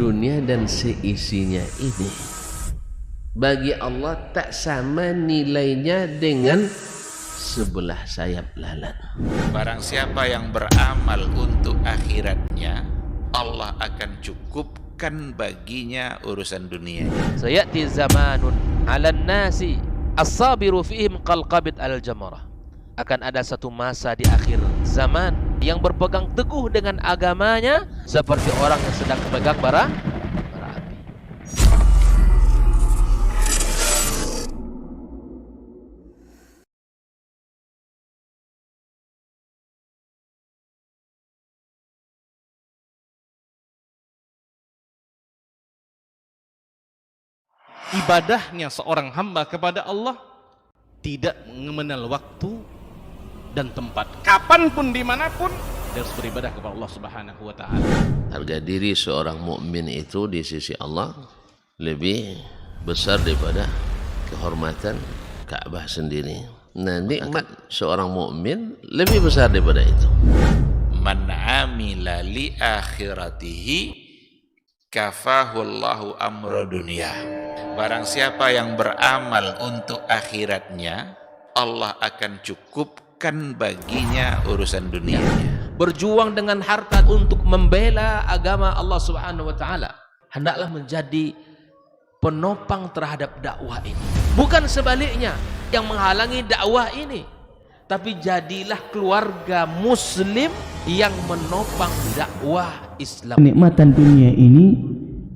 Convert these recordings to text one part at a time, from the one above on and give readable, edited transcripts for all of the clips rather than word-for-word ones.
dunia dan seisinya ini bagi Allah tak sama nilainya dengan sebelah sayap lalat. Barang siapa yang beramal untuk akhiratnya, Allah akan cukupkan baginya urusan dunia. Sayati zamanun 'alan nasi as-sabiru fihim qalqabit al-jamarah. Akan ada satu masa di akhir zaman yang berpegang teguh dengan agamanya seperti orang yang sedang memegang bara api. Ibadahnya seorang hamba kepada Allah tidak mengenal waktu dan tempat. Kapanpun, dimanapun, dia harus beribadah kepada Allah Subhanahu wa Ta'ala. Harga diri seorang mukmin itu di sisi Allah lebih besar daripada kehormatan Ka'bah sendiri. Nah, nikmat seorang mukmin lebih besar daripada itu. Man amila li akhiratihi kafahullahu amra dunia. Barang siapa yang beramal untuk akhiratnya, Allah akan cukupkan baginya urusan dunianya. Berjuang dengan harta untuk membela agama Allah Subhanahu wa Ta'ala hendaklah menjadi penopang terhadap dakwah ini, bukan sebaliknya yang menghalangi dakwah ini, tapi jadilah keluarga muslim yang menopang dakwah Islam. Kenikmatan dunia ini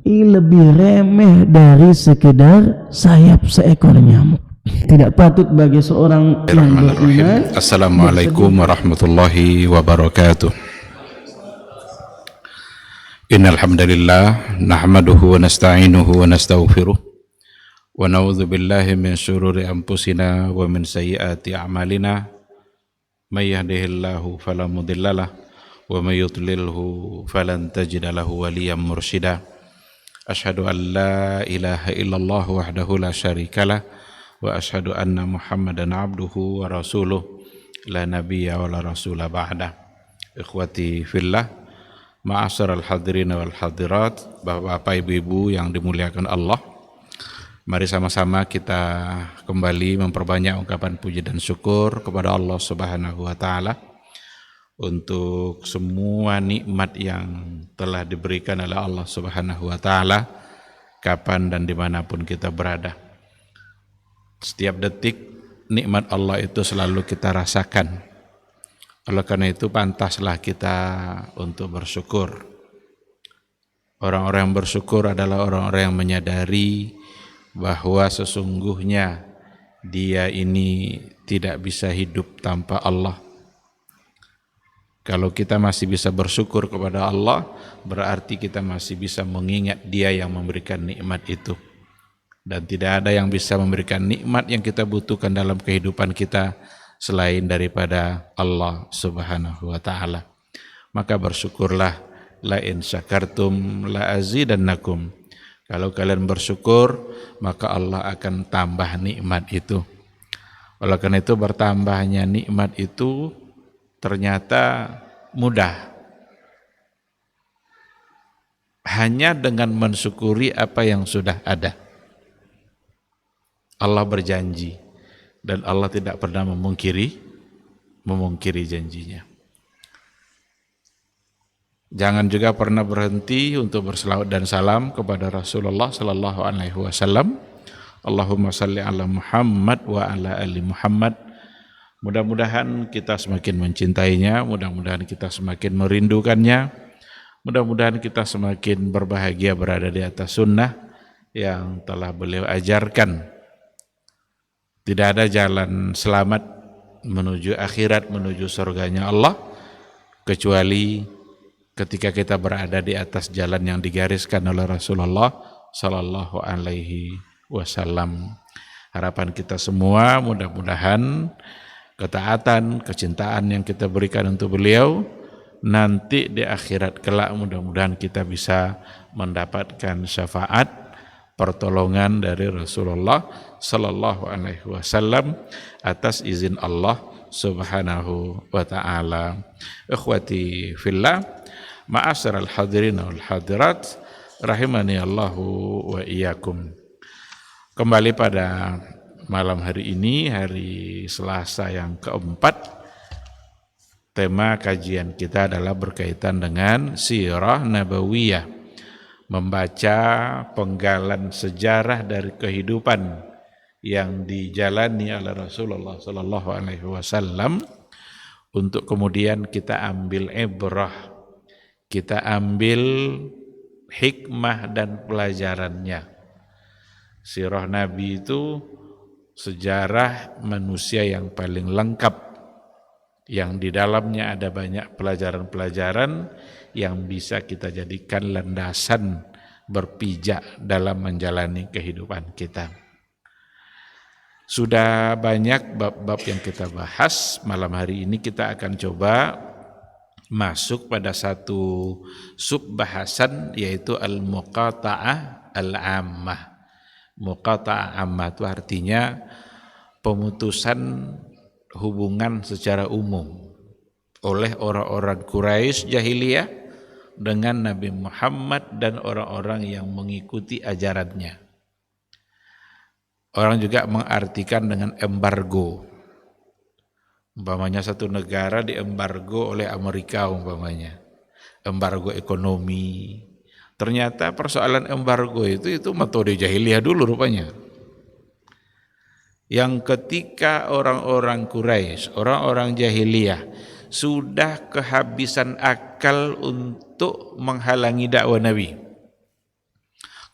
lebih remeh dari sekedar sayap seekor nyamuk. Tidak patut bagi seorang yang beriman. Assalamualaikum warahmatullahi wabarakatuh. Innal hamdalillah nahmaduhu wa nasta'inuhu wa nastaghfiruh wa na'udzu billahi min shururi anfusina wa min sayyiati a'malina. May yahdihillahu fala mudhillalah wa may yudlilhu falan tajida lahu waliyyan mursyida. Asyhadu an la ilaha illallah wahdahu la syarikalah wa asyhadu anna Muhammadan abduhu wa rasuluh la nabiyya wa la rasula ba'da. Ikhwati fillah, ma'asyiral hadirin wal hadirat, Bapak Ibu yang dimuliakan Allah, mari sama-sama kita kembali memperbanyak ungkapan puji dan syukur kepada Allah Subhanahu wa Ta'ala untuk semua nikmat yang telah diberikan oleh Allah Subhanahu wa Ta'ala kapan dan dimanapun kita berada. Setiap detik nikmat Allah itu selalu kita rasakan. Oleh karena itu pantaslah kita untuk bersyukur. Orang-orang yang bersyukur adalah orang-orang yang menyadari bahwa sesungguhnya dia ini tidak bisa hidup tanpa Allah. Kalau kita masih bisa bersyukur kepada Allah, berarti kita masih bisa mengingat Dia yang memberikan nikmat itu. Dan tidak ada yang bisa memberikan nikmat yang kita butuhkan dalam kehidupan kita selain daripada Allah Subhanahu wa Ta'ala. Maka bersyukurlah, la in syakartum la azidannakum. Kalau kalian bersyukur, maka Allah akan tambah nikmat itu. Oleh karena itu bertambahnya nikmat itu ternyata mudah. Hanya dengan mensyukuri apa yang sudah ada. Allah berjanji dan Allah tidak pernah memungkiri janjinya. Jangan juga pernah berhenti untuk berselawat dan salam kepada Rasulullah sallallahu alaihi wasallam. Allahumma salli ala Muhammad wa ala ali Muhammad. Mudah-mudahan kita semakin mencintainya, mudah-mudahan kita semakin merindukannya, mudah-mudahan kita semakin berbahagia berada di atas sunnah yang telah beliau ajarkan. Tidak ada jalan selamat menuju akhirat, menuju surganya Allah, kecuali ketika kita berada di atas jalan yang digariskan oleh Rasulullah sallallahu alaihi wasallam. Harapan kita semua mudah-mudahan ketaatan, kecintaan yang kita berikan untuk beliau nanti di akhirat kelak mudah-mudahan kita bisa mendapatkan syafaat, pertolongan dari Rasulullah sallallahu alaihi wasallam atas izin Allah Subhanahu wa Ta'ala. Ikhwati fillah, ma'asyiral hadirin wal hadirat, rahimani Allahu wa iyyakum. Kembali pada malam hari ini, hari Selasa yang keempat, tema kajian kita adalah berkaitan dengan sirah nabawiyah, membaca penggalan sejarah dari kehidupan yang dijalani oleh Rasulullah Sallallahu Alaihi Wasallam, untuk kemudian kita ambil ibrah, kita ambil hikmah dan pelajarannya. Sirah Nabi itu sejarah manusia yang paling lengkap, yang di dalamnya ada banyak pelajaran-pelajaran yang bisa kita jadikan landasan berpijak dalam menjalani kehidupan kita. Sudah banyak bab-bab yang kita bahas. Malam hari ini kita akan coba masuk pada satu subbahasan, yaitu al-muqata'ah al-ammah. Muqata'ah ammah itu artinya pemutusan hubungan secara umum oleh orang-orang Quraisy jahiliyah dengan Nabi Muhammad dan orang-orang yang mengikuti ajarannya. Orang juga mengartikan dengan embargo. Umpamanya satu negara diembargo oleh Amerika umpamanya. Embargo ekonomi. Ternyata persoalan embargo itu metode jahiliyah dulu rupanya. Yang ketika orang-orang Quraisy, orang-orang jahiliyah sudah kehabisan akal untuk menghalangi dakwah Nabi.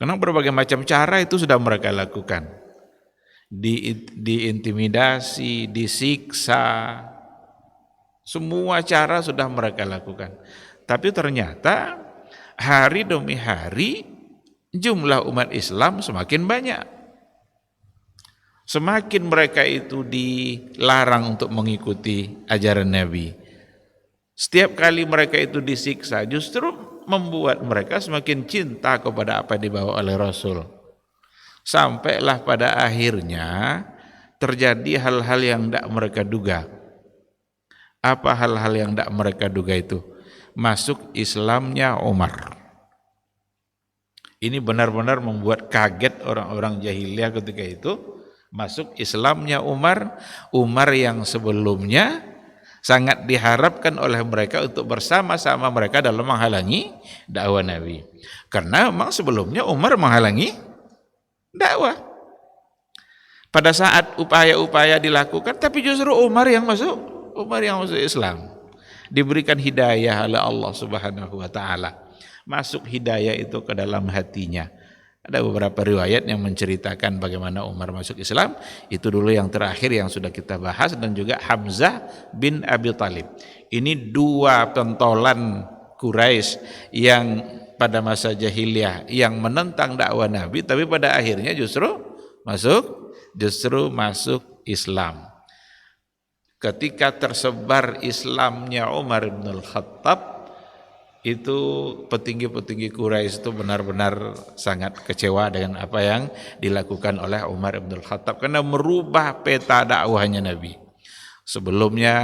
Karena berbagai macam cara itu sudah mereka lakukan. Diintimidasi, disiksa, semua cara sudah mereka lakukan. Tapi ternyata hari demi hari jumlah umat Islam semakin banyak. Semakin mereka itu dilarang untuk mengikuti ajaran Nabi. Setiap kali mereka itu disiksa, justru membuat mereka semakin cinta kepada apa yang dibawa oleh Rasul. Sampailah pada akhirnya terjadi hal-hal yang tidak mereka duga. Apa hal-hal yang tidak mereka duga itu? Masuk Islamnya Umar. Ini benar-benar membuat kaget orang-orang jahiliyah ketika itu. Masuk Islamnya Umar, Umar yang sebelumnya sangat diharapkan oleh mereka untuk bersama-sama mereka dalam menghalangi dakwah Nabi. Karena memang sebelumnya Umar menghalangi dakwah. Pada saat upaya-upaya dilakukan, tapi justru Umar yang masuk Islam. Diberikan hidayah oleh Allah Subhanahu wa taala. Masuk hidayah itu ke dalam hatinya. Ada beberapa riwayat yang menceritakan bagaimana Umar masuk Islam. Itu dulu yang terakhir yang sudah kita bahas, dan juga Hamzah bin Abi Thalib. Ini dua pentolan Quraisy yang pada masa jahiliyah yang menentang dakwah Nabi, tapi pada akhirnya justru masuk Islam. Ketika tersebar Islamnya Umar bin Al-Khattab, itu petinggi-petinggi Quraisy itu benar-benar sangat kecewa dengan apa yang dilakukan oleh Umar bin Al-Khattab, karena merubah peta dakwahnya Nabi. Sebelumnya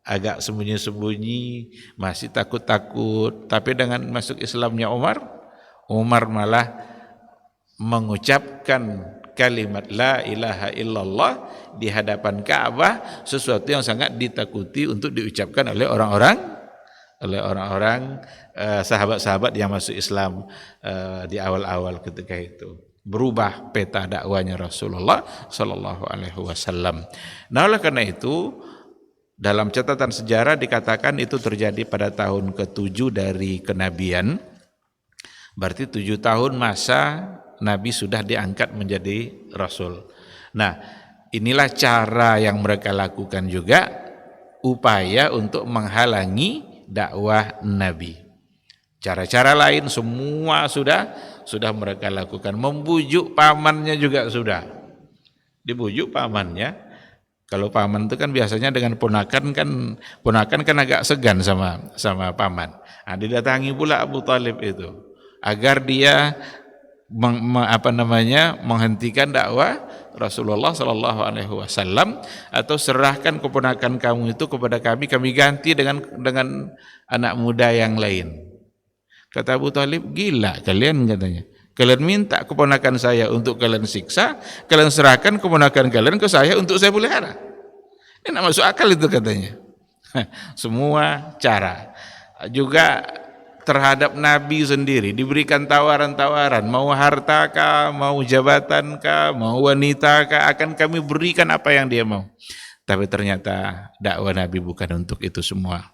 agak sembunyi-sembunyi, masih takut-takut, tapi dengan masuk Islamnya Umar malah mengucapkan kalimat la ilaha illallah di hadapan Ka'bah, sesuatu yang sangat ditakuti untuk diucapkan oleh orang-orang sahabat-sahabat yang masuk Islam di awal-awal ketika itu. Berubah peta dakwanya Rasulullah Sallallahu Alaihi Wasallam. Nah, oleh karena itu dalam catatan sejarah dikatakan itu terjadi pada tahun ke-7 dari kenabian. Berarti 7 tahun masa Nabi sudah diangkat menjadi Rasul. Nah, inilah cara yang mereka lakukan juga, upaya untuk menghalangi dakwah Nabi. Cara-cara lain semua sudah mereka lakukan. Membujuk pamannya juga sudah. Dibujuk pamannya. Kalau paman itu kan biasanya dengan ponakan kan agak segan sama paman. Nah, didatangi pula Abu Thalib itu agar dia menghentikan dakwah Rasulullah Sallallahu Alaihi Wasallam, atau serahkan keponakan kamu itu kepada kami ganti dengan anak muda yang lain. Kata Abu Talib, gila kalian katanya. Kalian minta keponakan saya untuk kalian siksa, kalian serahkan keponakan kalian ke saya untuk saya pelihara. Ini tidak masuk akal itu katanya. Semua cara. Juga terhadap Nabi sendiri diberikan tawaran-tawaran, mau harta kah, mau jabatan kah, mau wanita kah, akan kami berikan apa yang dia mau. Tapi ternyata dakwah Nabi bukan untuk itu semua.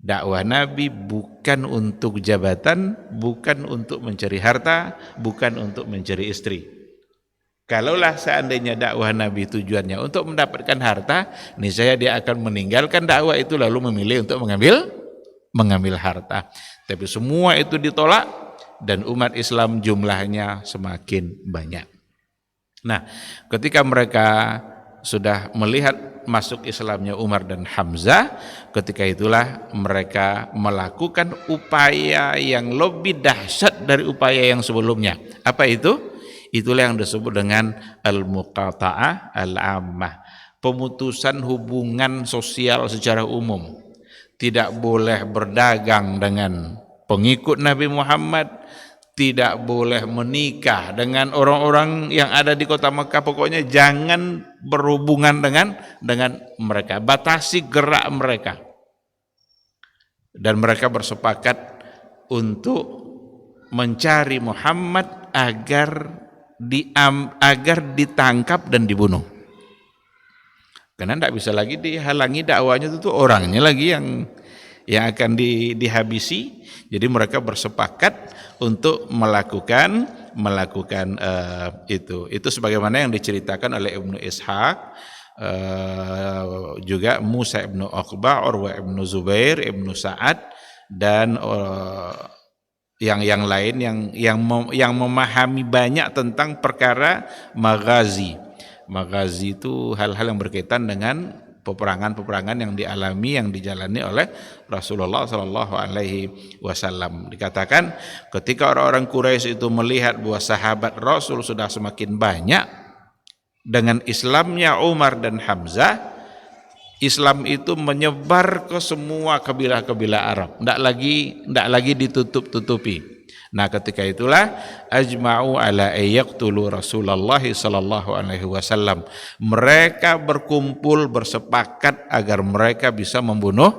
Dakwah Nabi bukan untuk jabatan, bukan untuk mencari harta, bukan untuk mencari istri. Kalaulah seandainya dakwah Nabi tujuannya untuk mendapatkan harta, niscaya dia akan meninggalkan dakwah itu lalu memilih untuk mengambil harta. Tapi semua itu ditolak dan umat Islam jumlahnya semakin banyak. Nah, ketika mereka sudah melihat masuk Islamnya Umar dan Hamzah, ketika itulah mereka melakukan upaya yang lebih dahsyat dari upaya yang sebelumnya. Apa itu? Itulah yang disebut dengan al-muqata'ah al-ammah, pemutusan hubungan sosial secara umum. Tidak boleh berdagang dengan pengikut Nabi Muhammad, tidak boleh menikah dengan orang-orang yang ada di kota Mekah, pokoknya jangan berhubungan dengan mereka, batasi gerak mereka. Dan mereka bersepakat untuk mencari Muhammad agar ditangkap dan dibunuh. Karena tidak bisa lagi dihalangi dakwanya, itu orangnya lagi yang akan dihabisi. Jadi mereka bersepakat untuk melakukan itu sebagaimana yang diceritakan oleh Ibnu Ishaq, juga Musa ibnu Uqbah, Urwah ibnu Zubair, Ibnu Sa'ad dan yang lain yang memahami banyak tentang perkara maghazi. Maghazi itu hal-hal yang berkaitan dengan peperangan-peperangan yang dijalani oleh Rasulullah Shallallahu Alaihi Wasallam. Dikatakan ketika orang-orang Quraisy itu melihat bahwa sahabat Rasul sudah semakin banyak, dengan Islamnya Umar dan Hamzah, Islam itu menyebar ke semua kabilah-kabilah Arab, tidak lagi ditutup-tutupi. Nah, ketika itulah ajma'u ala ayyaqtulu Rasulullah sallallahu alaihi wasallam. Mereka berkumpul bersepakat agar mereka bisa membunuh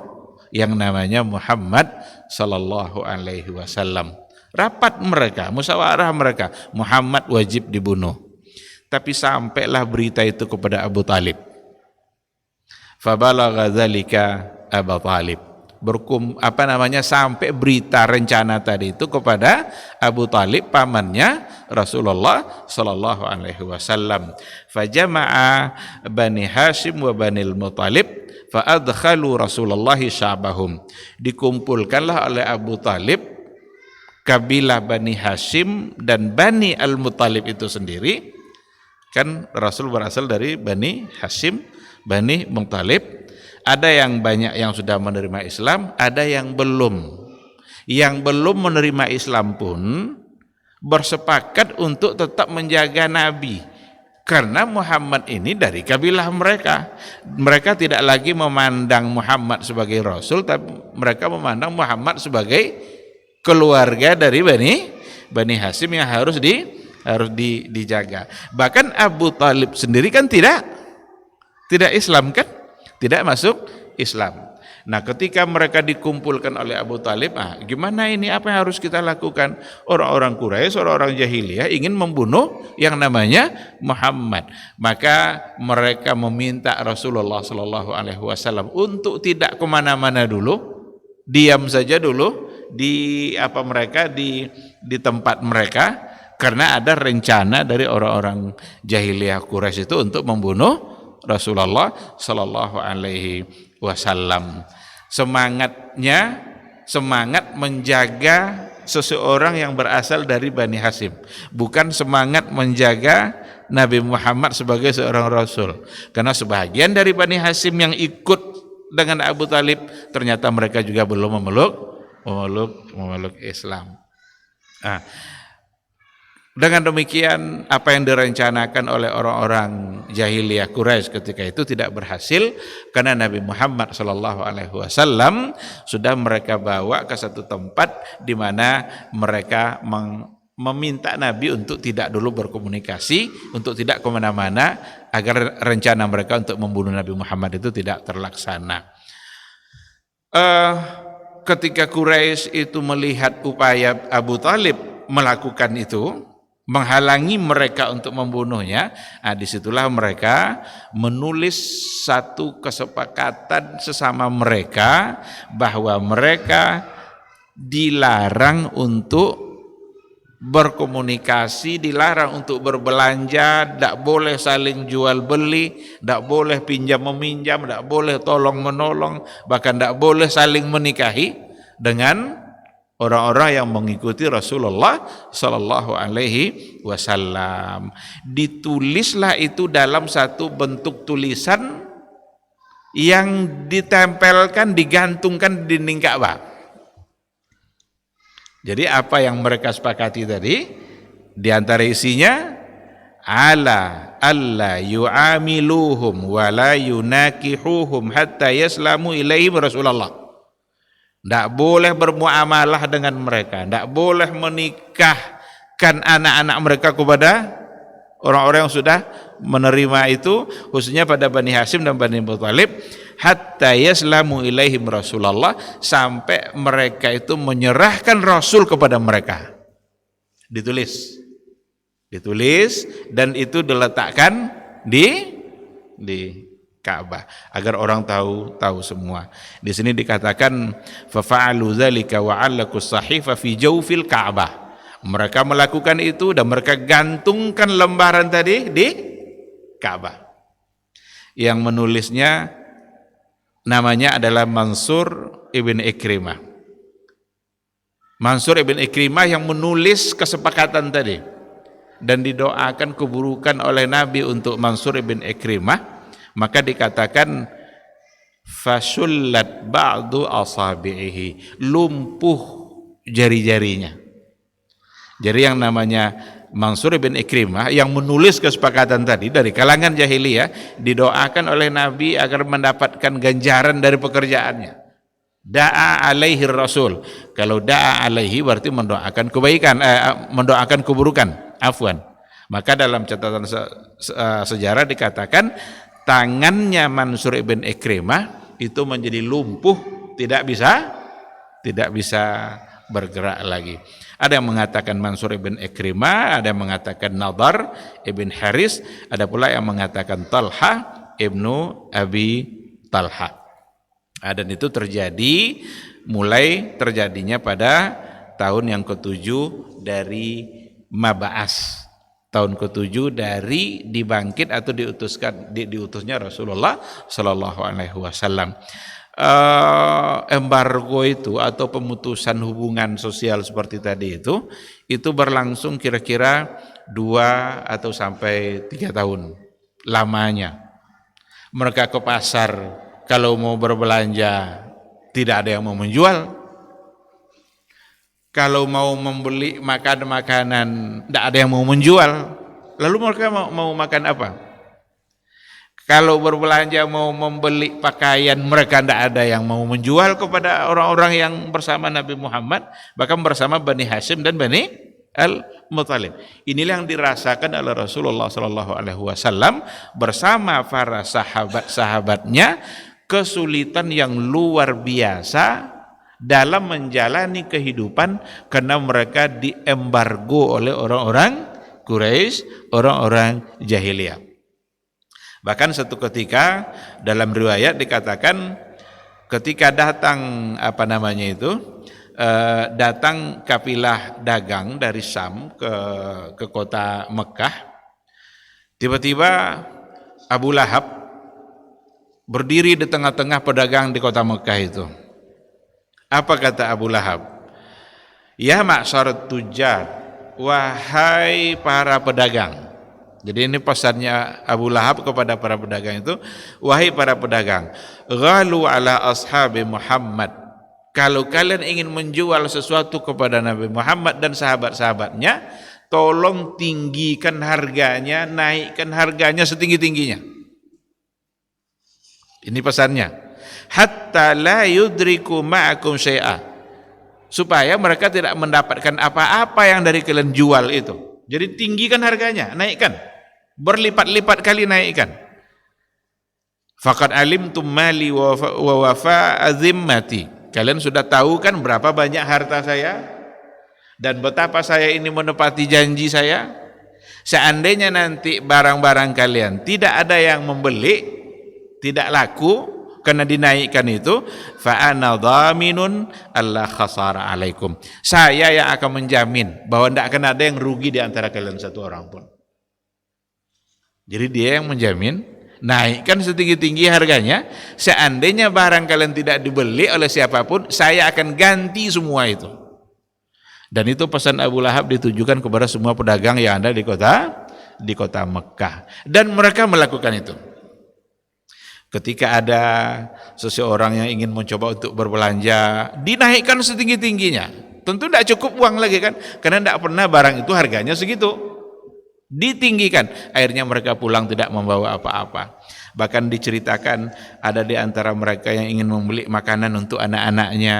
yang namanya Muhammad sallallahu alaihi wasallam. Rapat mereka, musyawarah mereka, Muhammad wajib dibunuh. Tapi sampailah berita itu kepada Abu Talib. Fabalagha dzalika Abu Talib. Sampai berita rencana tadi itu kepada Abu Talib, pamannya Rasulullah sallallahu alaihi wasallam. Fajama'a Bani Hashim wa Bani al-Muttalib fa adkhalu Rasulullah sya'bahum. Dikumpulkanlah oleh Abu Talib kabilah Bani Hashim dan Bani al-Muttalib itu sendiri. Kan Rasul berasal dari Bani Hashim, Bani Muttalib. Ada yang banyak yang sudah menerima Islam, ada yang belum. Yang belum menerima Islam pun bersepakat untuk tetap menjaga Nabi. Karena Muhammad ini dari kabilah mereka. Mereka tidak lagi memandang Muhammad sebagai Rasul, tapi mereka memandang Muhammad sebagai keluarga dari Bani Hashim yang harus dijaga. Bahkan Abu Talib sendiri kan tidak Islam kan? Tidak masuk Islam. Nah, ketika mereka dikumpulkan oleh Abu Talib, gimana ini, apa yang harus kita lakukan? Orang-orang Quraisy, orang-orang jahiliyah ingin membunuh yang namanya Muhammad. Maka mereka meminta Rasulullah Shallallahu Alaihi Wasallam untuk tidak kemana-mana dulu, diam saja dulu di tempat mereka, karena ada rencana dari orang-orang jahiliyah Quraisy itu untuk membunuh Rasulullah Sallallahu Alaihi Wasallam. Semangat menjaga seseorang yang berasal dari Bani Hashim, bukan semangat menjaga Nabi Muhammad sebagai seorang Rasul. Karena sebagian dari Bani Hashim yang ikut dengan Abu Talib, ternyata mereka juga belum memeluk Islam. Dengan demikian apa yang direncanakan oleh orang-orang jahiliyah Quraisy ketika itu tidak berhasil karena Nabi Muhammad SAW sudah mereka bawa ke satu tempat di mana mereka meminta Nabi untuk tidak dulu berkomunikasi, untuk tidak kemana-mana agar rencana mereka untuk membunuh Nabi Muhammad itu tidak terlaksana. Ketika Quraisy itu melihat upaya Abu Talib melakukan itu, menghalangi mereka untuk membunuhnya, disitulah mereka menulis satu kesepakatan sesama mereka bahwa mereka dilarang untuk berkomunikasi, dilarang untuk berbelanja, tidak boleh saling jual beli, tidak boleh pinjam meminjam, tidak boleh tolong menolong, bahkan tidak boleh saling menikahi dengan orang-orang yang mengikuti Rasulullah Sallallahu Alaihi Wasallam. Ditulislah itu dalam satu bentuk tulisan yang ditempelkan, digantungkan di dinding Ka'bah. Jadi apa yang mereka sepakati tadi, di antara isinya ala alla yu'amiluhum wa la yunakihuhum hatta yaslamu ilaihim Rasulullah. Tidak boleh bermuamalah dengan mereka, tidak boleh menikahkan anak-anak mereka kepada orang-orang yang sudah menerima itu, khususnya pada Bani Hashim dan Bani Muthalib, hatta yaslamu ilaihim Rasulullah, sampai mereka itu menyerahkan Rasul kepada mereka. Ditulis dan itu diletakkan di Ka'bah agar orang tahu semua. Di sini dikatakan fa fa'alu dzalika wa 'allaqu as-sahifa fi jawfil Ka'bah. Mereka melakukan itu dan mereka gantungkan lembaran tadi di Ka'bah. Yang menulisnya namanya adalah Mansur ibn Ikrimah. Mansur ibn Ikrimah yang menulis kesepakatan tadi dan didoakan keburukan oleh Nabi untuk Mansur ibn Ikrimah. Maka dikatakan fasullat ba'du asabihi, lumpuh jari-jarinya. Jadi yang namanya Mansur bin Ikrimah yang menulis kesepakatan tadi dari kalangan jahiliyah didoakan oleh Nabi agar mendapatkan ganjaran dari pekerjaannya. Da'a alaihi Rasul. Kalau da'a alaihi berarti mendoakan kebaikan, mendoakan keburukan, afwan. Maka dalam catatan sejarah dikatakan tangannya Mansur ibn Ikrimah itu menjadi lumpuh, tidak bisa bergerak lagi. Ada yang mengatakan Mansur ibn Ikrimah, ada yang mengatakan Nadar ibn Haris, ada pula yang mengatakan Talha ibnu Abi Talha. Dan itu mulai terjadinya pada tahun yang ke-7 dari Mab'as. Tahun ke-7 dari dibangkit atau diutusnya Rasulullah Sallallahu Alaihi Wasallam. Embargo itu atau pemutusan hubungan sosial seperti tadi itu berlangsung kira-kira 2 atau sampai 3 tahun lamanya. Mereka ke pasar, kalau mau berbelanja tidak ada yang mau menjual. Kalau mau membeli makanan, tidak ada yang mau menjual. Lalu mereka mau makan apa? Kalau berbelanja mau membeli pakaian, mereka tidak ada yang mau menjual kepada orang-orang yang bersama Nabi Muhammad, bahkan bersama Bani Hashim dan Bani Al-Muthalib. Inilah yang dirasakan oleh Rasulullah SAW bersama para sahabat-sahabatnya, kesulitan yang luar biasa dalam menjalani kehidupan karena mereka diembargo oleh orang-orang Quraisy, orang-orang jahiliyah. Bahkan satu ketika dalam riwayat dikatakan ketika datang datang kafilah dagang dari Syam ke kota Mekah, tiba-tiba Abu Lahab berdiri di tengah-tengah pedagang di kota Mekah itu. Apa kata Abu Lahab? Ya ma'syarat tujjar, wahai para pedagang. Jadi ini pesannya Abu Lahab kepada para pedagang itu, wahai para pedagang, ghalu ala ashabi Muhammad. Kalau kalian ingin menjual sesuatu kepada Nabi Muhammad dan sahabat-sahabatnya, tolong tinggikan harganya, naikkan harganya setinggi-tingginya. Ini pesannya. Hatta la yudriku ma'akum syai'a. Supaya mereka tidak mendapatkan apa-apa yang dari kalian jual itu. Jadi tinggikan harganya, naikkan. Berlipat-lipat kali naikkan. Faqad alimtum mali wa wafa azimmati. Kalian sudah tahu kan berapa banyak harta saya dan betapa saya ini menepati janji saya. Seandainya nanti barang-barang kalian tidak ada yang membeli, tidak laku karena dinaikkan itu, fa ana dhaminun alla khasara alaikum. Saya yang akan menjamin bahwa tidak akan ada yang rugi di antara kalian satu orang pun. Jadi dia yang menjamin, naikkan setinggi-tinggi harganya, seandainya barang kalian tidak dibeli oleh siapapun, saya akan ganti semua itu. Dan itu pesan Abu Lahab ditujukan kepada semua pedagang yang ada di kota Mekah. Dan mereka melakukan itu. Ketika ada seseorang yang ingin mencoba untuk berbelanja, dinaikkan setinggi-tingginya. Tentu tidak cukup uang lagi kan, karena tidak pernah barang itu harganya segitu. Ditinggikan, akhirnya mereka pulang tidak membawa apa-apa. Bahkan diceritakan ada di antara mereka yang ingin membeli makanan untuk anak-anaknya.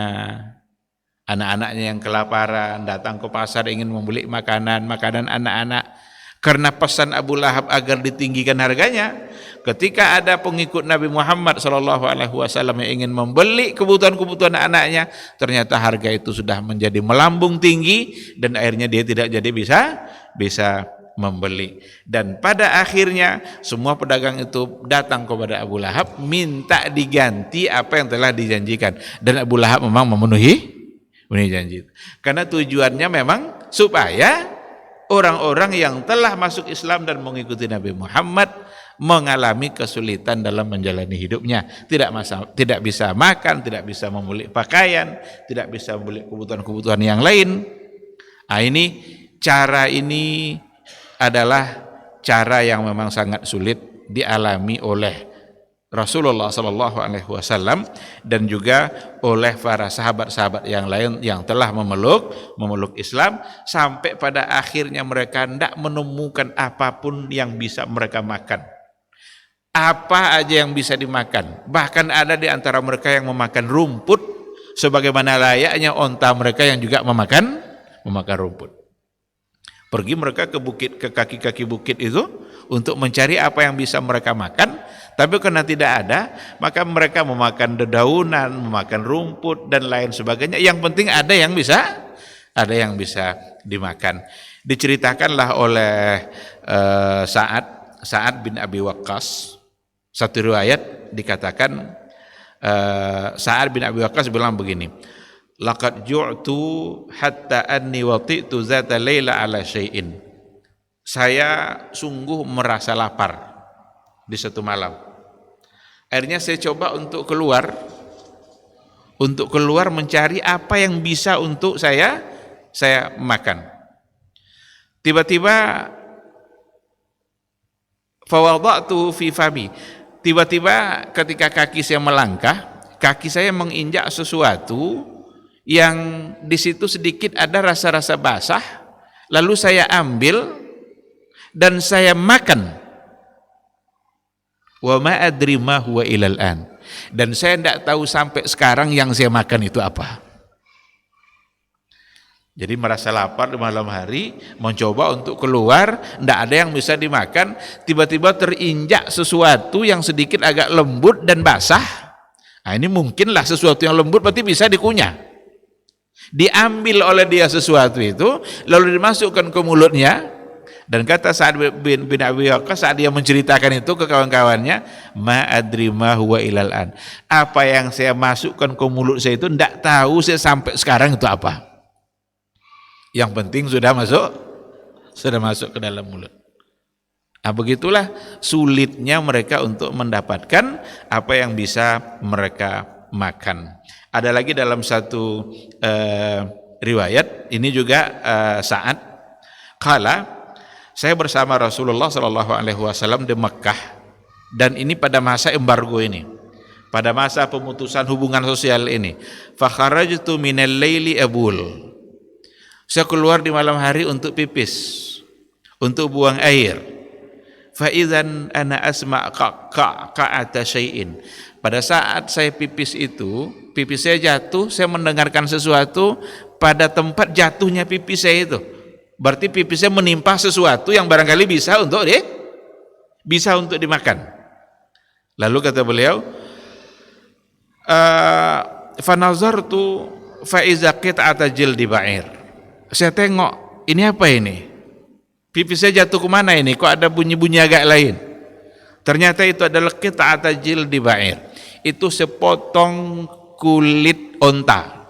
Anak-anaknya yang kelaparan datang ke pasar ingin membeli makanan anak-anak. Karena pesan Abu Lahab agar ditinggikan harganya, ketika ada pengikut Nabi Muhammad SAW yang ingin membeli kebutuhan-kebutuhan anaknya, ternyata harga itu sudah menjadi melambung tinggi dan akhirnya dia tidak jadi bisa membeli. Dan pada akhirnya semua pedagang itu datang kepada Abu Lahab minta diganti apa yang telah dijanjikan, dan Abu Lahab memang memenuhi janji. Karena tujuannya memang supaya orang-orang yang telah masuk Islam dan mengikuti Nabi Muhammad mengalami kesulitan dalam menjalani hidupnya, tidak bisa makan, tidak bisa membeli pakaian, tidak bisa membeli kebutuhan-kebutuhan yang lain. Cara ini adalah cara yang memang sangat sulit dialami oleh Rasulullah SAW dan juga oleh para sahabat-sahabat yang lain yang telah memeluk Islam, sampai pada akhirnya mereka tidak menemukan apapun yang bisa mereka makan. Apa aja yang bisa dimakan, bahkan ada di antara mereka yang memakan rumput sebagaimana layaknya onta mereka yang juga memakan rumput. Pergi mereka ke bukit, ke kaki-kaki bukit itu untuk mencari apa yang bisa mereka makan, tapi karena tidak ada, maka mereka memakan dedaunan, memakan rumput dan lain sebagainya. Yang penting ada yang bisa dimakan. Diceritakanlah oleh Sa'ad bin Abi Waqqas, satu riwayat dikatakan Sa'ad bin Abi Waqqas bilang begini, laqad ju'tu hatta anni wati'tu zata laila ala syai'in. Saya sungguh merasa lapar di satu malam. Akhirnya saya coba untuk keluar mencari apa yang bisa untuk saya makan. Tiba-tiba fawada'tu fi fami. Tiba-tiba ketika kaki saya melangkah, kaki saya menginjak sesuatu yang di situ sedikit ada rasa-rasa basah, lalu saya ambil dan saya makan. Wa ma adri ma huwa ilal an. Dan saya tidak tahu sampai sekarang yang saya makan itu apa. Jadi merasa lapar di malam hari, mencoba untuk keluar, tidak ada yang bisa dimakan, tiba-tiba terinjak sesuatu yang sedikit agak lembut dan basah. Nah, ini mungkinlah sesuatu yang lembut berarti bisa dikunyah. Diambil oleh dia sesuatu itu, lalu dimasukkan ke mulutnya, dan kata Sa'ad bin Abi Waqqas saat dia menceritakan itu ke kawan-kawannya, ma adri ma huwa ilal an. Apa yang saya masukkan ke mulut saya itu tidak tahu saya sampai sekarang itu apa. Yang penting sudah masuk ke dalam mulut. Nah, begitulah sulitnya mereka untuk mendapatkan apa yang bisa mereka makan. Ada lagi dalam satu riwayat, ini juga Sa'ad, kala saya bersama Rasulullah SAW di Mekah, dan ini pada masa embargo ini, pada masa pemutusan hubungan sosial ini. Fakharajtu minal laili abul. Saya keluar di malam hari untuk pipis, untuk buang air. Fa idzan ana asma' qa'ata syai'in. Pada saat saya pipis itu, pipis saya jatuh, saya mendengarkan sesuatu pada tempat jatuhnya pipis saya itu. Berarti pipis saya menimpa sesuatu yang barangkali bisa untuk dimakan. Lalu kata beliau, fa nazartu fa iza qit'ata jildi ba'ir. Saya tengok, ini apa ini? Pipis saya jatuh kemana ini? Kok ada bunyi-bunyi agak lain? Ternyata itu adalah qit'ata jildi ba'ir. Itu sepotong kulit onta.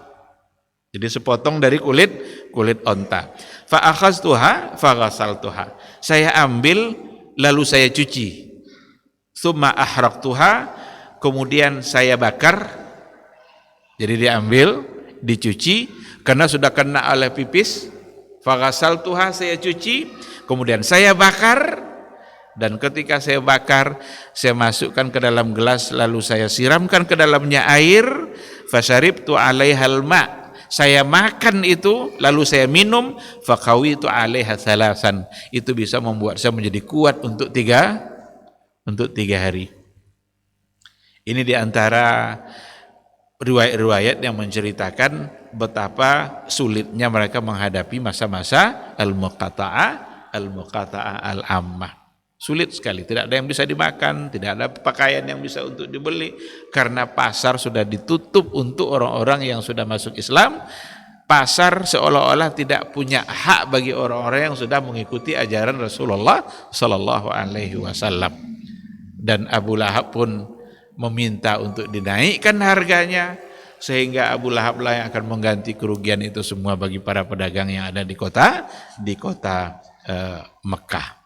Jadi sepotong dari kulit onta. Fa akhaztuha fa ghasaltuha. Saya ambil lalu saya cuci. Tsumma ahraqtuha, kemudian saya bakar. Jadi diambil, dicuci karena sudah kena oleh pipis. Fa ghasaltuha, saya cuci, kemudian saya bakar, dan ketika saya bakar, saya masukkan ke dalam gelas lalu saya siramkan ke dalamnya air. Fasyaribtu 'alaihal ma'. Saya makan itu lalu saya minum. Faqawitu 'alaiha thalasan. Itu bisa membuat saya menjadi kuat untuk tiga hari. Ini diantara riwayat-riwayat yang menceritakan betapa sulitnya mereka menghadapi masa-masa al-muqata'ah al-ammah. Sulit sekali, tidak ada yang bisa dimakan, tidak ada pakaian yang bisa untuk dibeli, karena pasar sudah ditutup untuk orang-orang yang sudah masuk Islam. Pasar seolah-olah tidak punya hak bagi orang-orang yang sudah mengikuti ajaran Rasulullah Sallallahu Alaihi Wasallam. Dan Abu Lahab pun meminta untuk dinaikkan harganya, sehingga Abu Lahab lah yang akan mengganti kerugian itu semua bagi para pedagang yang ada di kota Mekah.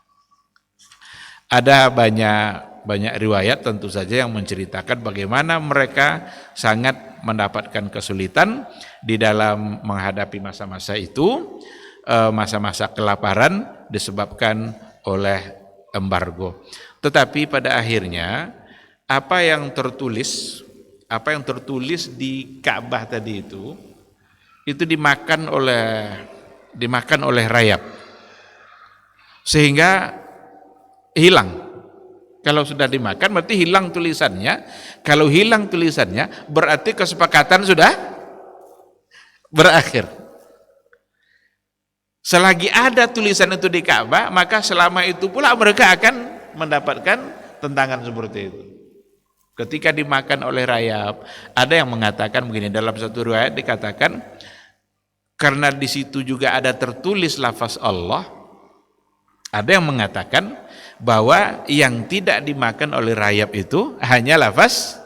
Ada banyak riwayat tentu saja yang menceritakan bagaimana mereka sangat mendapatkan kesulitan di dalam menghadapi masa-masa itu, masa-masa kelaparan disebabkan oleh embargo. Tetapi pada akhirnya apa yang tertulis di Ka'bah tadi itu dimakan oleh rayap, sehingga hilang. Kalau sudah dimakan berarti hilang tulisannya. Kalau hilang tulisannya berarti kesepakatan sudah berakhir. Selagi ada tulisan itu di Ka'bah, maka selama itu pula mereka akan mendapatkan tentangan seperti itu. Ketika dimakan oleh rayap, ada yang mengatakan begini, dalam satu riwayat dikatakan karena di situ juga ada tertulis lafaz Allah, ada yang mengatakan bahwa yang tidak dimakan oleh rayap itu hanya lafaz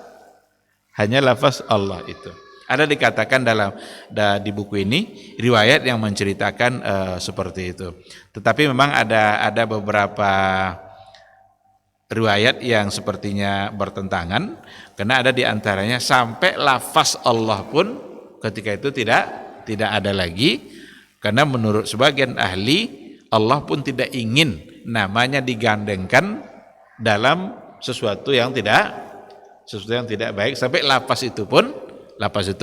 Allah itu. Ada dikatakan di buku ini riwayat yang menceritakan seperti itu. Tetapi memang ada beberapa riwayat yang sepertinya bertentangan, karena ada di antaranya sampai lafaz Allah pun ketika itu tidak ada lagi, karena menurut sebagian ahli Allah pun tidak ingin namanya digandengkan dalam sesuatu yang tidak baik, sampai lafaz itu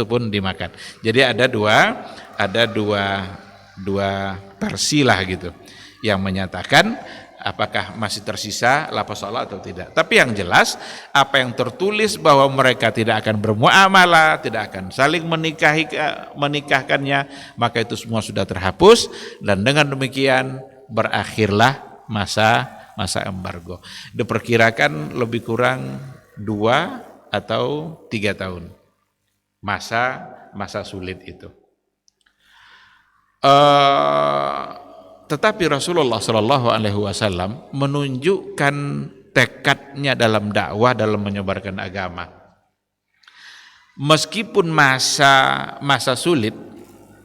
pun dimakan. Jadi ada dua versi lah gitu yang menyatakan apakah masih tersisa lafaz Allah atau tidak. Tapi yang jelas apa yang tertulis bahwa mereka tidak akan bermuamalah, tidak akan saling menikahkannya, maka itu semua sudah terhapus, dan dengan demikian berakhirlah masa embargo. Diperkirakan lebih kurang 2 atau 3 tahun masa sulit itu. Tetapi Rasulullah Shallallahu Alaihi Wasallam menunjukkan tekadnya dalam dakwah, dalam menyebarkan agama. Meskipun masa sulit,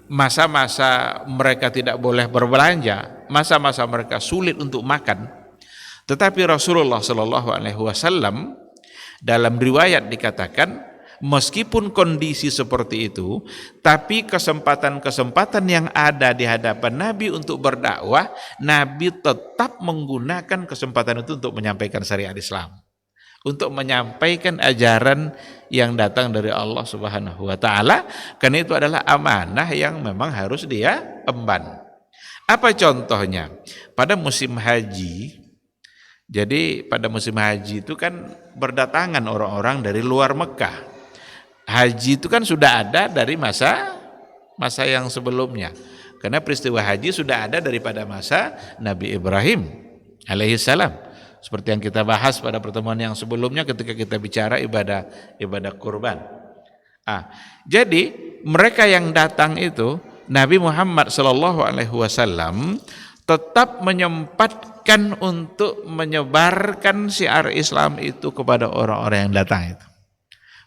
masa-masa mereka tidak boleh berbelanja, masa-masa mereka sulit untuk makan, tetapi Rasulullah Shallallahu Alaihi Wasallam dalam riwayat dikatakan, meskipun kondisi seperti itu, tapi kesempatan-kesempatan yang ada di hadapan Nabi untuk berdakwah, Nabi tetap menggunakan kesempatan itu untuk menyampaikan syariat Islam, untuk menyampaikan ajaran yang datang dari Allah Subhanahu wa taala, karena itu adalah amanah yang memang harus dia emban. Apa contohnya? Pada musim haji, jadi pada musim haji itu kan berdatangan orang-orang dari luar Mekah. Haji itu kan sudah ada dari masa yang sebelumnya. Karena peristiwa haji sudah ada daripada masa Nabi Ibrahim alaihissalam. Seperti yang kita bahas pada pertemuan yang sebelumnya ketika kita bicara ibadah kurban. Jadi mereka yang datang itu, Nabi Muhammad SAW tetap menyempatkan untuk menyebarkan syiar Islam itu kepada orang-orang yang datang itu.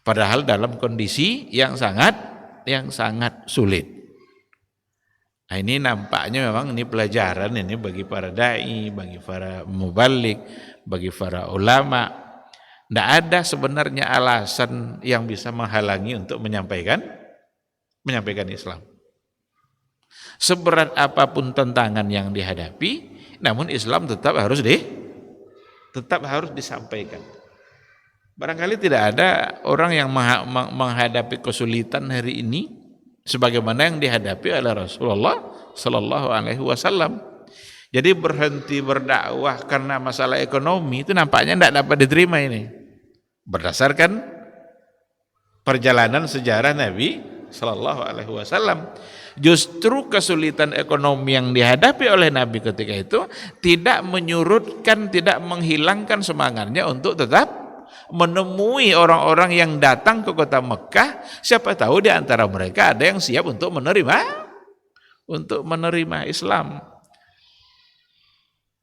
Padahal dalam kondisi yang sangat sulit. Nah, ini nampaknya memang ini pelajaran ini bagi para dai, bagi para mubalik, bagi para ulama. Tidak ada sebenarnya alasan yang bisa menghalangi untuk menyampaikan Islam. Seberat apapun tantangan yang dihadapi, namun Islam tetap harus disampaikan. Barangkali tidak ada orang yang menghadapi kesulitan hari ini sebagaimana yang dihadapi oleh Rasulullah Sallallahu Alaihi Wasallam. Jadi berhenti berdakwah karena masalah ekonomi itu nampaknya tidak dapat diterima ini. Berdasarkan perjalanan sejarah Nabi Sallallahu Alaihi Wasallam, justru kesulitan ekonomi yang dihadapi oleh Nabi ketika itu tidak menyurutkan, tidak menghilangkan semangatnya untuk tetap menemui orang-orang yang datang ke kota Mekah. Siapa tahu di antara mereka ada yang siap untuk menerima Islam.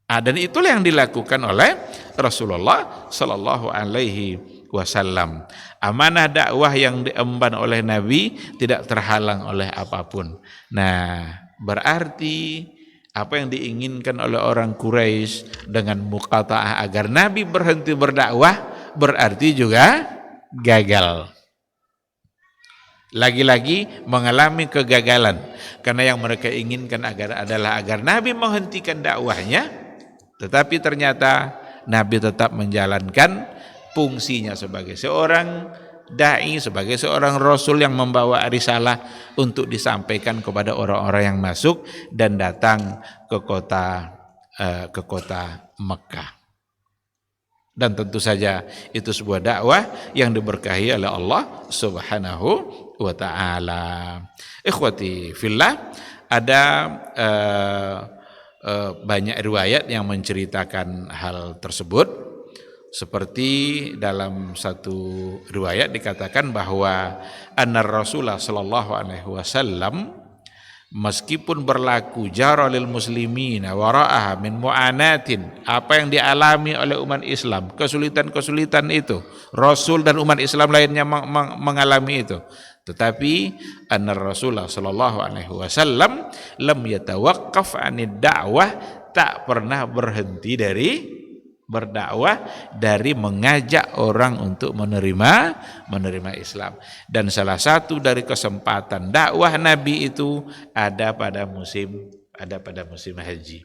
Dan itulah yang dilakukan oleh Rasulullah Sallallahu Alaihi Wasallam. Amanah dakwah yang diemban oleh Nabi tidak terhalang oleh apapun. Nah, berarti apa yang diinginkan oleh orang Quraisy dengan muqata'ah agar Nabi berhenti berdakwah berarti juga gagal. Lagi-lagi mengalami kegagalan, karena yang mereka inginkan adalah agar Nabi menghentikan dakwahnya, tetapi ternyata Nabi tetap menjalankan fungsinya sebagai seorang dai, sebagai seorang rasul yang membawa risalah untuk disampaikan kepada orang-orang yang masuk dan datang ke kota Mekah. Dan tentu saja itu sebuah dakwah yang diberkahi oleh Allah Subhanahu wa taala. Ikhwati fillah, ada banyak riwayat yang menceritakan hal tersebut. Seperti dalam satu riwayat dikatakan bahwa anna Rasulullah sallallahu alaihi wasallam meskipun berlaku jara lil muslimina wara'aha min mu'anatin, apa yang dialami oleh umat Islam, kesulitan-kesulitan itu Rasul dan umat Islam lainnya mengalami itu, tetapi anna Rasulullah sallallahu alaihi wasallam lam yatawaqqaf 'anid da'wah, tak pernah berhenti dari berdakwah, dari mengajak orang untuk menerima Islam. Dan salah satu dari kesempatan dakwah Nabi itu ada pada musim haji.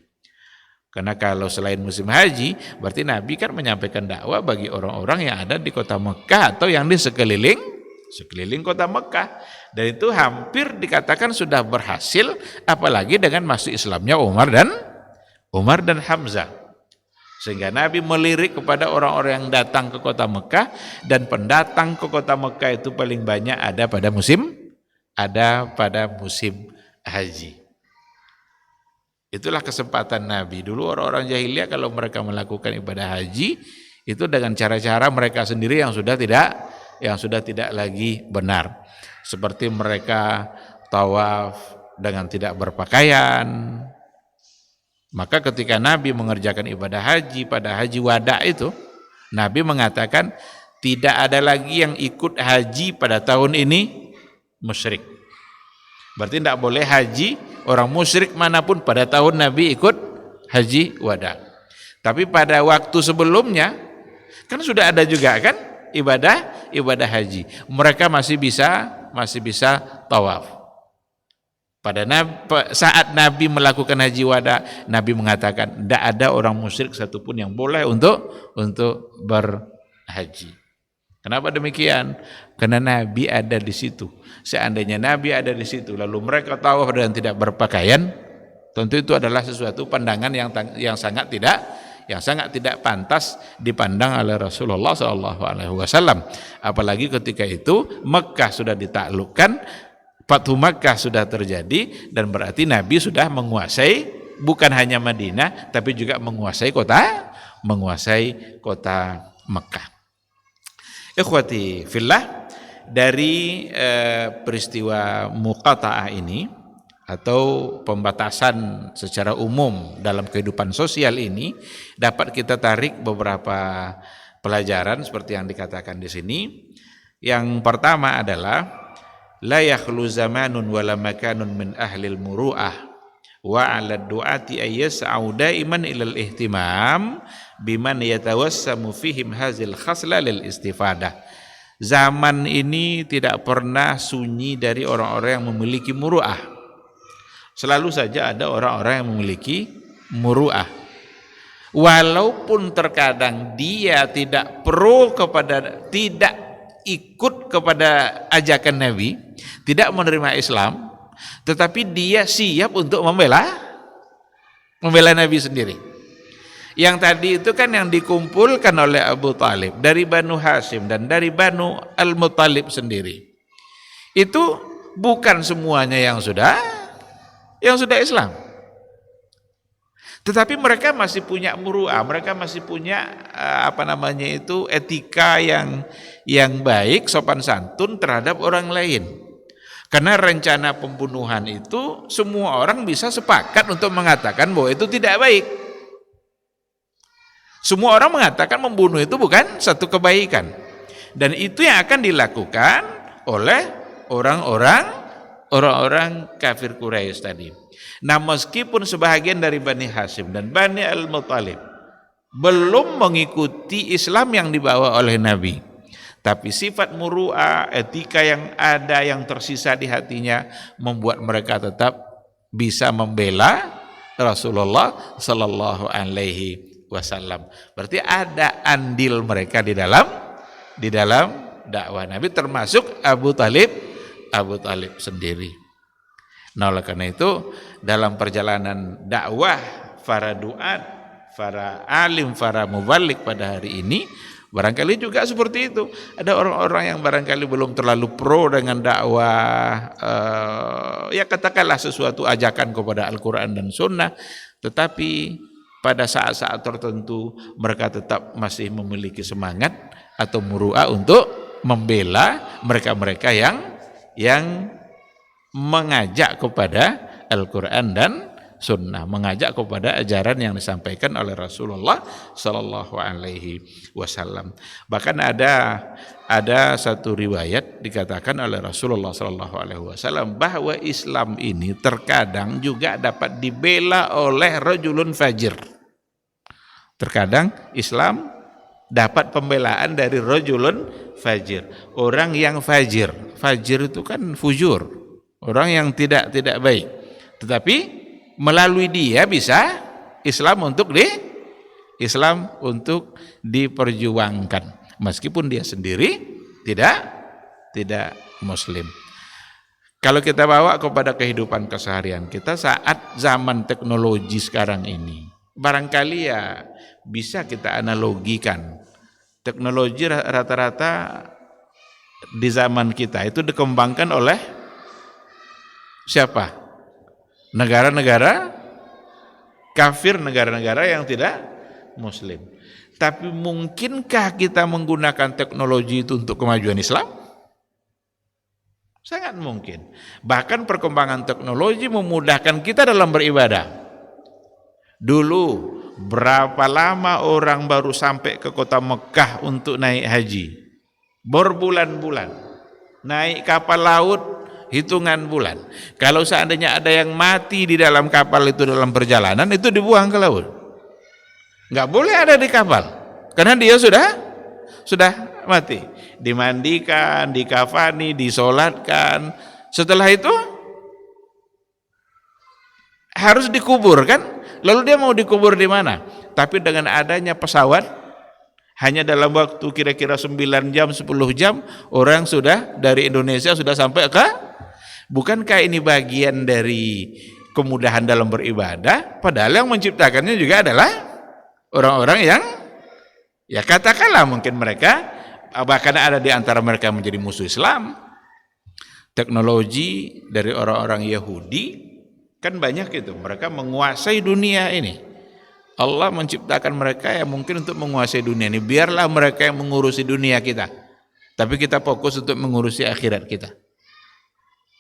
Karena kalau selain musim haji, berarti Nabi kan menyampaikan dakwah bagi orang-orang yang ada di kota Mekah atau yang di sekeliling kota Mekah. Dan itu hampir dikatakan sudah berhasil, apalagi dengan masuk Islamnya Umar dan Hamzah. Sehingga Nabi melirik kepada orang-orang yang datang ke kota Mekah, dan pendatang ke kota Mekah itu paling banyak ada pada musim haji. Itulah kesempatan Nabi. Dulu orang-orang jahiliyah kalau mereka melakukan ibadah haji itu dengan cara-cara mereka sendiri yang sudah tidak lagi benar. Seperti mereka tawaf dengan tidak berpakaian. Maka ketika Nabi mengerjakan ibadah haji pada haji wada itu, Nabi mengatakan tidak ada lagi yang ikut haji pada tahun ini musyrik. Berarti tidak boleh haji orang musyrik manapun pada tahun Nabi ikut haji wada. Tapi pada waktu sebelumnya kan sudah ada juga kan ibadah haji. Mereka masih bisa tawaf. Pada saat Nabi melakukan haji wada, Nabi mengatakan tidak ada orang musyrik satupun yang boleh untuk haji. Kenapa demikian? Karena Nabi ada di situ. Seandainya Nabi ada di situ, lalu mereka tawaf dan tidak berpakaian, tentu itu adalah sesuatu pandangan yang sangat tidak pantas dipandang oleh Rasulullah SAW. Apalagi ketika itu Mekah sudah ditaklukkan, Fathu Makkah sudah terjadi, dan berarti Nabi sudah menguasai bukan hanya Madinah, tapi juga menguasai kota Mekah. Ikhwati fillah, dari peristiwa muqata'ah ini atau pembatasan secara umum dalam kehidupan sosial ini dapat kita tarik beberapa pelajaran seperti yang dikatakan di sini. Yang pertama adalah la yakhlu zamanun wala makanun min ahlil muru'ah wa 'ala du'ati ayyas'u daiman ilal ihtimam biman yatawassamu fihim hazil khasla lil istifadah. Zaman ini tidak pernah sunyi dari orang-orang yang memiliki muru'ah. Selalu saja ada orang-orang yang memiliki muru'ah. Walaupun terkadang dia tidak ikut kepada ajakan Nabi, tidak menerima Islam, tetapi dia siap untuk membela Nabi sendiri. Yang tadi itu kan yang dikumpulkan oleh Abu Talib dari Banu Hashim dan dari Banu Al-Muttalib sendiri. Itu bukan semuanya yang sudah Islam. Tetapi mereka masih punya muru'ah, mereka masih punya etika yang baik, sopan santun terhadap orang lain. Karena rencana pembunuhan itu semua orang bisa sepakat untuk mengatakan bahwa itu tidak baik. Semua orang mengatakan membunuh itu bukan satu kebaikan. Dan itu yang akan dilakukan oleh orang-orang kafir Quraisy tadi. Nah, meskipun sebahagian dari Bani Hashim dan Bani Al-Muttalib belum mengikuti Islam yang dibawa oleh Nabi, tapi sifat muru'ah, etika yang ada, yang tersisa di hatinya membuat mereka tetap bisa membela Rasulullah sallallahu alaihi wasallam. Berarti ada andil mereka di dalam dakwah Nabi, termasuk Abu Talib sendiri. Nah, oleh karena itu dalam perjalanan dakwah para duat, para alim, para mubalik pada hari ini barangkali juga seperti itu. Ada orang-orang yang barangkali belum terlalu pro dengan dakwah, ya katakanlah sesuatu ajakan kepada Al-Quran dan Sunnah, tetapi pada saat-saat tertentu mereka tetap masih memiliki semangat atau muru'ah untuk membela mereka-mereka yang mengajak kepada Al-Quran dan Sunnah, mengajak kepada ajaran yang disampaikan oleh Rasulullah Sallallahu Alaihi Wasallam. Bahkan ada satu riwayat dikatakan oleh Rasulullah Sallallahu Alaihi Wasallam bahwa Islam ini terkadang juga dapat dibela oleh rajulun fajir. Terkadang Islam dapat pembelaan dari rajulun fajir, orang yang fajir. Fajir itu kan fujur, orang yang tidak baik. Tetapi melalui dia bisa Islam untuk diperjuangkan, meskipun dia sendiri tidak Muslim. Kalau kita bawa kepada kehidupan keseharian kita saat zaman teknologi sekarang ini, barangkali ya bisa kita analogikan. Teknologi rata-rata di zaman kita itu dikembangkan oleh siapa? Negara-negara kafir, negara-negara yang tidak Muslim. Tapi mungkinkah kita menggunakan teknologi itu untuk kemajuan Islam? Sangat mungkin. Bahkan perkembangan teknologi memudahkan kita dalam beribadah. Dulu berapa lama orang baru sampai ke kota Mekah untuk naik haji? Berbulan-bulan. Naik kapal laut hitungan bulan. Kalau seandainya ada yang mati di dalam kapal itu dalam perjalanan, itu dibuang ke laut. Nggak boleh ada di kapal, karena dia sudah mati. Dimandikan, dikafani, disolatkan. Setelah itu harus dikubur kan? Lalu dia mau dikubur di mana? Tapi dengan adanya pesawat Hanya dalam waktu kira-kira 9 jam, 10 jam, orang sudah dari Indonesia sudah sampai ke. Bukankah ini bagian dari kemudahan dalam beribadah? Padahal yang menciptakannya juga adalah orang-orang yang, ya katakanlah mungkin mereka, bahkan ada di antara mereka menjadi musuh Islam. Teknologi dari orang-orang Yahudi, kan banyak itu, mereka menguasai dunia ini. Allah menciptakan mereka yang mungkin untuk menguasai dunia ini. Biarlah mereka yang mengurusi dunia kita, tapi kita fokus untuk mengurusi akhirat kita.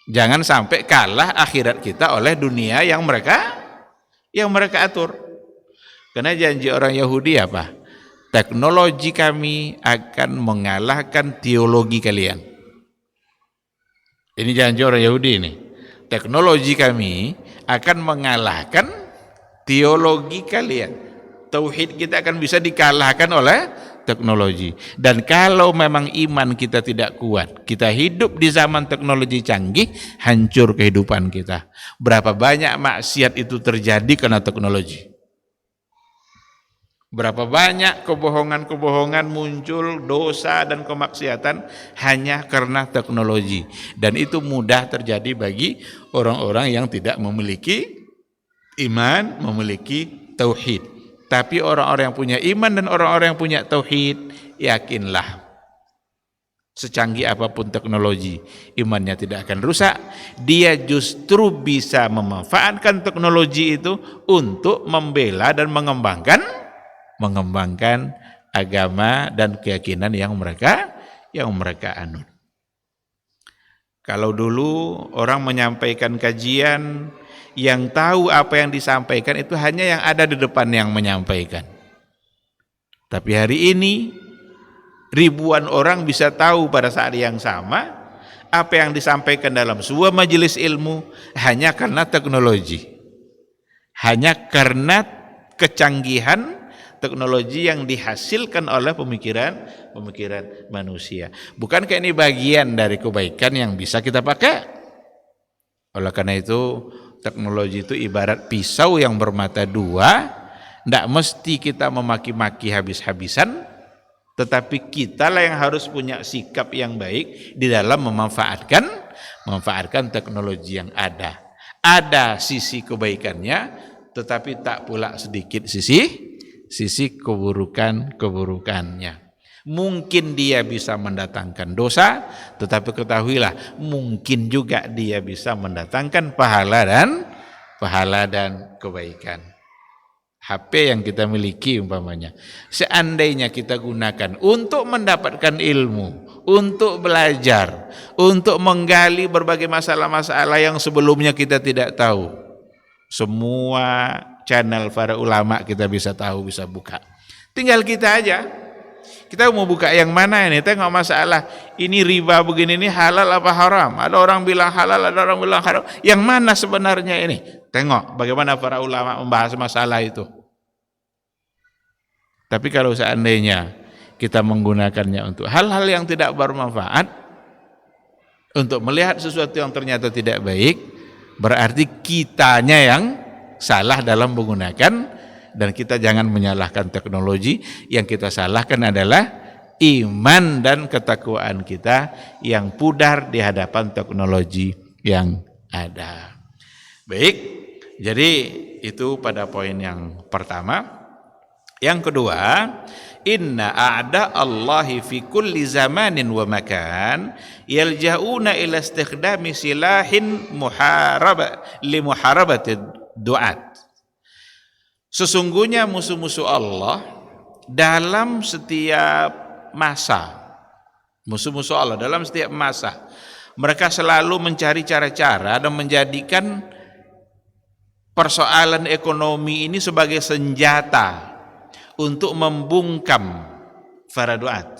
Jangan sampai kalah akhirat kita oleh dunia yang mereka atur. Karena janji orang Yahudi apa? Teknologi kami akan mengalahkan teologi kalian. Ini janji orang Yahudi ini. Teknologi kami akan mengalahkan teologi kalian. Tauhid kita akan bisa dikalahkan oleh teknologi. Dan kalau memang iman kita tidak kuat, kita hidup di zaman teknologi canggih, hancur kehidupan kita. Berapa banyak maksiat itu terjadi karena teknologi. Berapa banyak kebohongan-kebohongan muncul, dosa dan kemaksiatan hanya karena teknologi. Dan itu mudah terjadi bagi orang-orang yang tidak memiliki iman, memiliki tauhid. Tapi orang-orang yang punya iman dan orang-orang yang punya tauhid, yakinlah, secanggih apapun teknologi, imannya tidak akan rusak. Dia justru bisa memanfaatkan teknologi itu untuk membela dan mengembangkan agama dan keyakinan yang mereka anut. Kalau dulu orang menyampaikan kajian, yang tahu apa yang disampaikan itu hanya yang ada di depan yang menyampaikan. Tapi hari ini ribuan orang bisa tahu pada saat yang sama apa yang disampaikan dalam sebuah majelis ilmu hanya karena teknologi, hanya karena kecanggihan teknologi yang dihasilkan oleh pemikiran manusia. Bukankah ini bagian dari kebaikan yang bisa kita pakai? Oleh karena itu, teknologi itu ibarat pisau yang bermata dua. Tidak mesti kita memaki-maki habis-habisan, tetapi kitalah yang harus punya sikap yang baik di dalam memanfaatkan teknologi yang ada. Ada sisi kebaikannya, tetapi tak pula sedikit sisi keburukannya. Mungkin dia bisa mendatangkan dosa, tetapi ketahuilah mungkin juga dia bisa mendatangkan pahala dan kebaikan. HP yang kita miliki umpamanya, seandainya kita gunakan untuk mendapatkan ilmu, untuk belajar, untuk menggali berbagai masalah-masalah yang sebelumnya kita tidak tahu, semua channel para ulama kita bisa tahu, bisa buka. Tinggal kita aja. Kita mau buka yang mana ini? Tengok masalah ini riba begini, ini halal apa haram? Ada orang bilang halal, ada orang bilang haram. Yang mana sebenarnya ini? Tengok bagaimana para ulama membahas masalah itu. Tapi kalau seandainya kita menggunakannya untuk hal-hal yang tidak bermanfaat, untuk melihat sesuatu yang ternyata tidak baik, berarti kitanya yang salah dalam menggunakan. Dan kita jangan menyalahkan teknologi, yang kita salahkan adalah iman dan ketakwaan kita yang pudar di hadapan teknologi yang ada. Baik, jadi itu pada poin yang pertama. Yang kedua, inna a'da Allahi fi kulli zamanin wa makan yalja'una ila istikhdami silahin li muharabati du'at. Sesungguhnya musuh-musuh Allah dalam setiap masa, musuh-musuh Allah dalam setiap masa, mereka selalu mencari cara-cara dan menjadikan persoalan ekonomi ini sebagai senjata untuk membungkam para duat.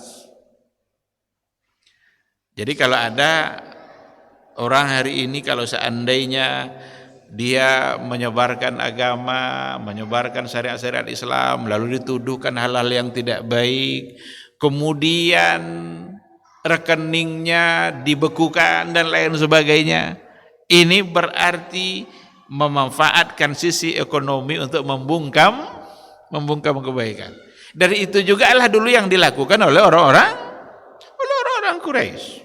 Jadi kalau ada orang hari ini, kalau seandainya dia menyebarkan agama, menyebarkan syariat-syariat Islam, lalu dituduhkan hal-hal yang tidak baik, kemudian rekeningnya dibekukan dan lain sebagainya, ini berarti memanfaatkan sisi ekonomi untuk membungkam kebaikan. Dari itu juga adalah dulu yang dilakukan oleh orang-orang Quraisy,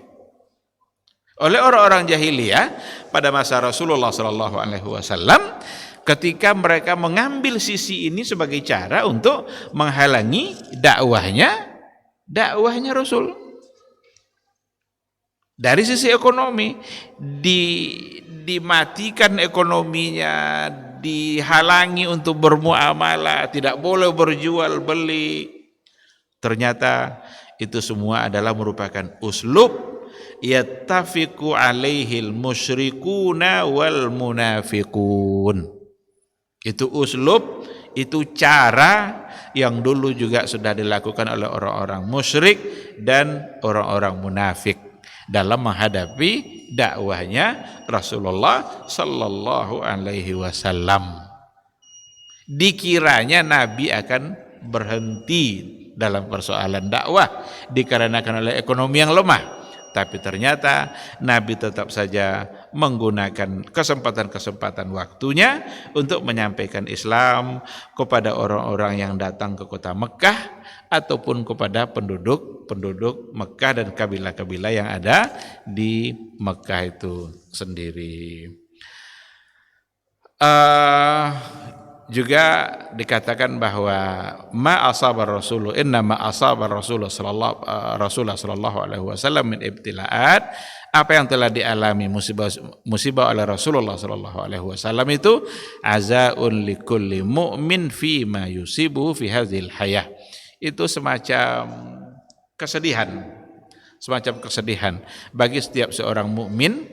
oleh orang-orang jahiliyah pada masa Rasulullah sallallahu alaihi wasallam, ketika mereka mengambil sisi ini sebagai cara untuk menghalangi dakwahnya Rasul. Dari sisi ekonomi, dimatikan ekonominya, dihalangi untuk bermuamalah, tidak boleh berjual beli. Ternyata itu semua adalah merupakan uslub yattafiqu alaihil musyrikuna wal munafiqun. Itu uslub, itu cara yang dulu juga sudah dilakukan oleh orang-orang musyrik dan orang-orang munafik dalam menghadapi dakwahnya Rasulullah sallallahu alaihi wasallam. Dikiranya Nabi akan berhenti dalam persoalan dakwah dikarenakan oleh ekonomi yang lemah. Tapi ternyata Nabi tetap saja menggunakan kesempatan-kesempatan waktunya untuk menyampaikan Islam kepada orang-orang yang datang ke kota Mekah ataupun kepada penduduk Mekah dan kabilah-kabilah yang ada di Mekah itu sendiri. Juga dikatakan bahwa ma asabar rasul inna ma asabar rasulullah sallallahu alaihi wasallam min ibtilaat, apa yang telah dialami musibah oleh Rasulullah sallallahu alaihi wasallam itu azaun likulli mu'min fi ma yusibu fi hadhil hayah. Itu semacam kesedihan bagi setiap seorang mukmin,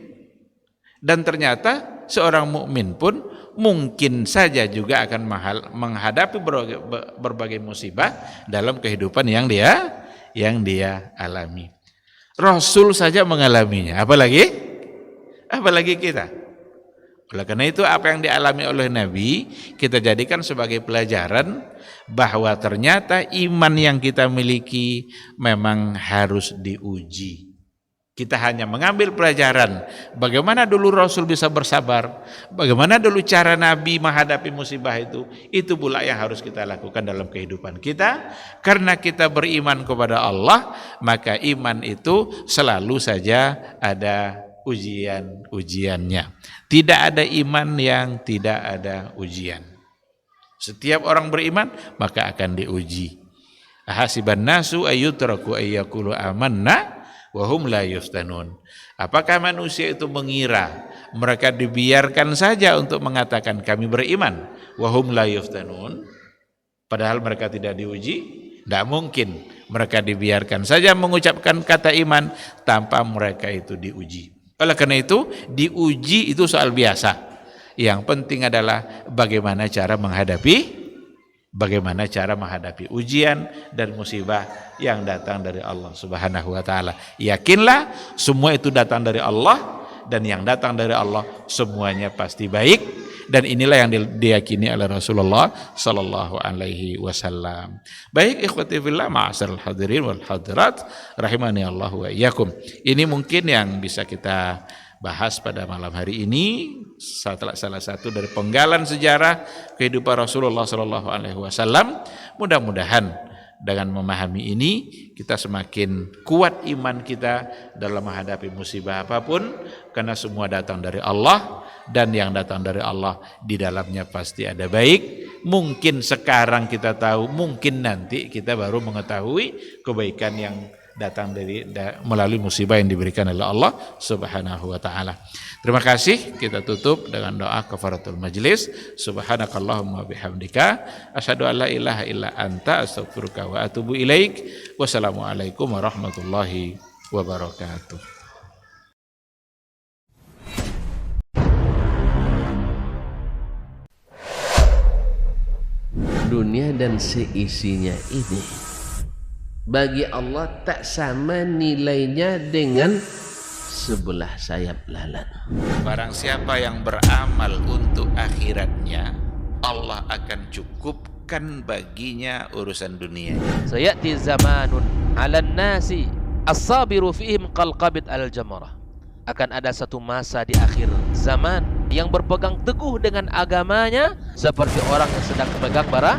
dan ternyata seorang mukmin pun mungkin saja juga akan menghadapi berbagai musibah dalam kehidupan yang dia alami. Rasul saja mengalaminya, apalagi kita. Oleh karena itu apa yang dialami oleh Nabi kita jadikan sebagai pelajaran bahwa ternyata iman yang kita miliki memang harus diuji. Kita hanya mengambil pelajaran bagaimana dulu Rasul bisa bersabar, bagaimana dulu cara Nabi menghadapi musibah itu pula yang harus kita lakukan dalam kehidupan kita. Karena kita beriman kepada Allah, maka iman itu selalu saja ada ujiannya. Tidak ada iman yang tidak ada ujian. Setiap orang beriman maka akan diuji. Ahasiban nasu ayyutraku ayyaqulu amanna wahum la yuftanun. Apakah manusia itu mengira mereka dibiarkan saja untuk mengatakan kami beriman, wahum la yuftanun, padahal mereka tidak diuji? Tidak mungkin mereka dibiarkan saja mengucapkan kata iman tanpa mereka itu diuji. Oleh karena itu diuji itu soal biasa. Yang penting adalah bagaimana cara menghadapi ujian dan musibah yang datang dari Allah Subhanahu wa taala. Yakinlah semua itu datang dari Allah, dan yang datang dari Allah semuanya pasti baik, dan inilah yang diyakini oleh Rasulullah sallallahu alaihi wasallam. Baik ikhwati fillah, ma'asyiral hadirin wal hadirat rahimani Allah wa iyyakum. Ini mungkin yang bisa kita bahas pada malam hari ini, salah satu dari penggalan sejarah kehidupan Rasulullah sallallahu alaihi wasallam. Mudah-mudahan dengan memahami ini kita semakin kuat iman kita dalam menghadapi musibah apapun, karena semua datang dari Allah, dan yang datang dari Allah di dalamnya pasti ada baik. Mungkin sekarang kita tahu, mungkin nanti kita baru mengetahui kebaikan yang datang melalui musibah yang diberikan oleh Allah Subhanahu wa taala. Terima kasih, kita tutup dengan doa kafaratul majlis. Subhanakallahumma bihamdika asyhadu an la ilaha illa anta astaghfiruka wa atubu ilaik. Wassalamualaikum warahmatullahi wabarakatuh. Dunia dan seisinya ini bagi Allah tak sama nilainya dengan sebelah sayap lalat. Barang siapa yang beramal untuk akhiratnya, Allah akan cukupkan baginya urusan dunia. Sayati zamanun 'alan nasi as-sabiru fihim qalqabit al-jamarah. Akan ada satu masa di akhir zaman yang berpegang teguh dengan agamanya seperti orang yang sedang memegang bara